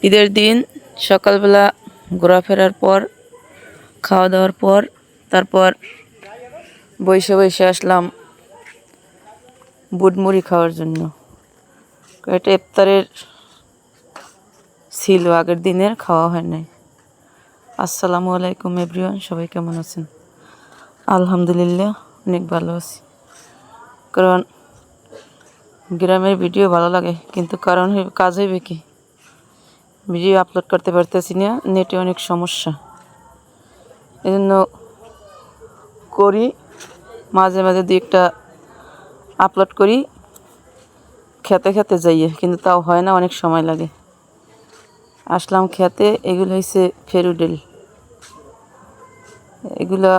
ঈদের দিন সকালবেলা ঘোরাফেরার পর খাওয়া দাওয়ার পর তারপর বসে বসে আসলাম বুট মুড়ি খাওয়ার জন্য। এটা ইফতারের ছিল, আগের দিনের খাওয়া হয় নাই। আসসালামু আলাইকুম এভরিওয়ান, সবাই কেমন আছেন? আলহামদুলিল্লাহ অনেক ভালো আছি। কারণ গ্রামের ভিডিও ভালো লাগে, কিন্তু কারণ কাজ হইবে কি, ভিডিও আপলোড করতে পারতেছি না, নেটে অনেক সমস্যা। এই জন্য করি মাঝে মাঝে দুই একটা আপলোড করি খেতে খেতে যাইয়ে, কিন্তু তাও হয় না, অনেক সময় লাগে। আসলাম খেতে, এগুলো হয়েছে ফেরুডেল। এগুলা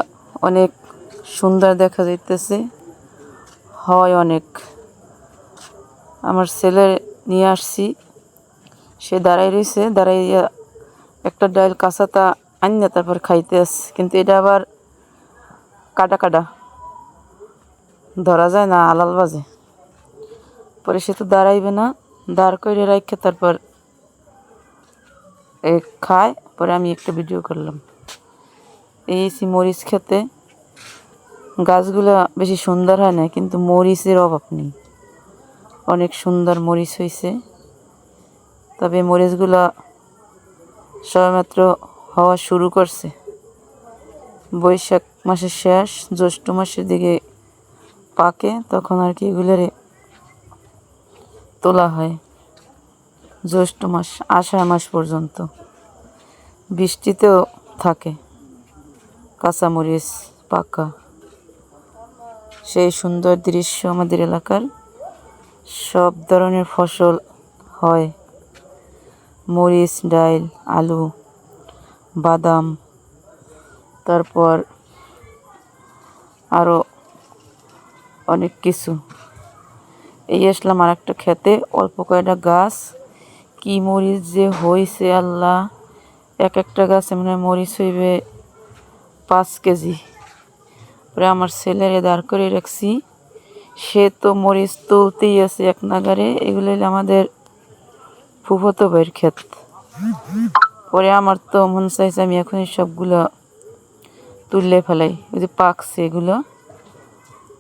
অনেক সুন্দর দেখা যাইতেছে, হয় অনেক। আমার ছেলে নিয়ে আসছি, সে দাঁড়াই রয়েছে, দাঁড়াইয়া একটা ডাল কাঁচাতা আনিয়া তারপর খাইতে আসছে। কিন্তু এটা আবার কাটা কাটা, ধরা যায় না, আলাল বাজে। পরে সে তো দাঁড়াইবে না, দাঁড় করে রাখে তারপর খায়। পরে আমি একটা ভিডিও করলাম। এই মরিচ খেতে, গাছগুলো বেশি সুন্দর হয় না, কিন্তু মরিচের অভাব নেই, অনেক সুন্দর মরিচ হয়েছে। তবে মরিচগুলো সবেমাত্র হওয়া শুরু করছে। বৈশাখ মাসের শেষ, জ্যৈষ্ঠ মাসের দিকে পাকে, তখন আর কি এগুলোরে তোলা হয়। জ্যৈষ্ঠ মাস, আষাঢ় মাস পর্যন্ত বৃষ্টিতেও থাকে কাঁচামরিচ পাকা। সেই সুন্দর দৃশ্য। আমাদের এলাকার সব ধরনের ফসল হয়, মরিচ, ডাল, আলু, বাদাম, তারপর আরও অনেক কিছু। এই আসলাম আর একটা খেতে, অল্প কয়েকটা গাছ, কি মরিচ যে হয়েছে আল্লাহ! এক একটা গাছে মনে হয় মরিচ হইবে 5 কেজি। পরে আমার ছেলেরে দাঁড় করে রাখছি, সে তো মরিচ তুলতেই আছে এক নাগারে। এগুলো হলো আমাদের ফুফতো ভাইয়ের ক্ষেত। পরে আমার তো মন চাইছে আমি এখনই সবগুলো তুললে ফেলাই। ওই যে পাকছে, এগুলো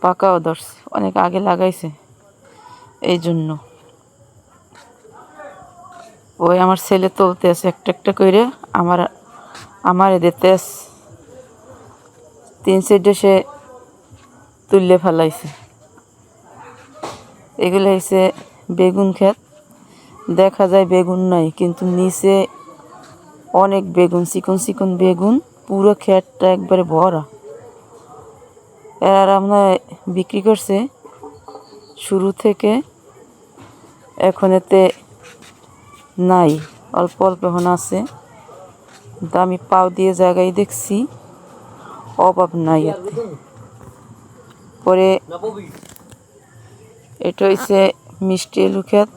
পাকাও ধরছে, অনেক আগে লাগাইছে, এই জন্য। ওই আমার ছেলে তুলতে আছে একটা একটা করে, আমারে দিতে আছে। 3 সাইডে সে তুললে ফেলাইছে। এগুলো হচ্ছে বেগুন ক্ষেত। দেখা যায় বেগুন নাই, কিন্তু নিচে অনেক বেগুন, চিকন চিকন বেগুন, পুরো ক্ষেতটা একবারে ভরা। এরা আমরা বিক্রি করছে শুরু থেকে, এখন এতে নাই, অল্প অল্প এখন আছে। কিন্তু আমি পাও দিয়ে জায়গায় দেখছি, অভাব নাই এতে। পরে এটা হচ্ছে মিষ্টি আলু ক্ষেত।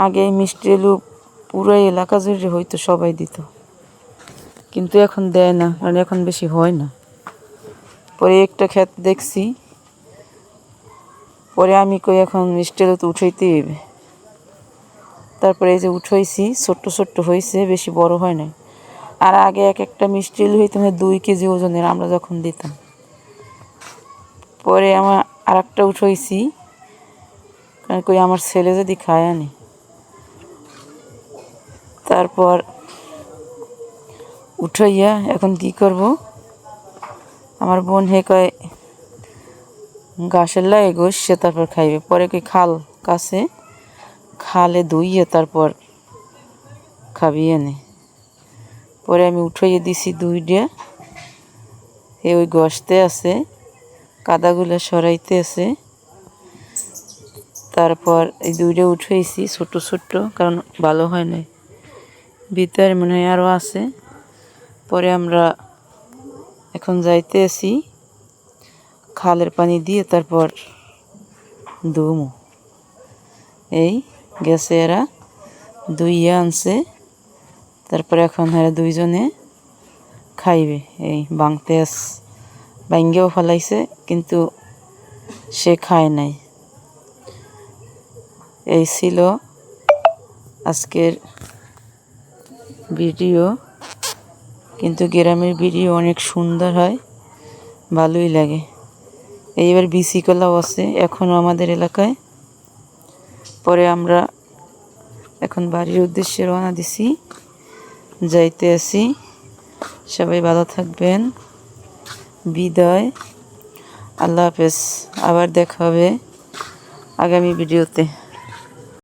আগে মিষ্টি আলু পুরো এলাকা জুড়ে হয়তো সবাই দিত, কিন্তু এখন দেয় না, কারণ এখন বেশি হয় না। পরে একটা ক্ষেত দেখছি, পরে আমি কই এখন মিষ্টি আলু তো উঠাইতে হবে। তারপরে এই যে উঠাইছি, ছোট্ট ছোট্ট হয়েছে, বেশি বড় হয় না। আর আগে এক একটা মিষ্টি আলু হইতো 2 কেজি ওজনের, আমরা যখন দিতাম। পরে আমার আর একটা উঠাইছি, কারণ কই আমার ছেলে যদি খায় আনি। তারপর উঠাইয়া এখন কি করব, আমার বোন হে কয় ঘাসের লাগে গোস, সে তারপর খাইবে। পরে কই খাল কাছে, খালে ধুইয়ে তারপর খাবি এনে। পরে আমি উঠাইয়ে দিছি 2টা, ওই গসতে আছে, কাদাগুলো সরাইতে আছে। তারপর এই 2টা উঠাইছি ছোট ছোট, কারণ ভালো হয় নাই, ভিতরে মনে হয় আরও আছে। পরে আমরা এখন যাইতে আছি, খালের পানি দিয়ে তারপর ধুমু। এই গেছে এরা, ধুইয়া আনছে, তারপরে এখন এরা 2জনে খাইবে। এই ভাঙতে ভাঙ্গেও ফেলাইছে, কিন্তু সে খায় নাই। এই ছিল আজকের ভিডিও, কিন্তু গ্রামের ভিডিও অনেক সুন্দর হয়, ভালোই লাগে। এইবার বিচি কলাও আছে এখনও আমাদের এলাকায়। পরে আমরা এখন বাড়ির উদ্দেশ্যে রওনা দিছি, যাইতে আছি। সবাই ভালো থাকবেন, বিদায়, আল্লাহ হাফেজ। আবার দেখা হবে আগামী ভিডিওতে।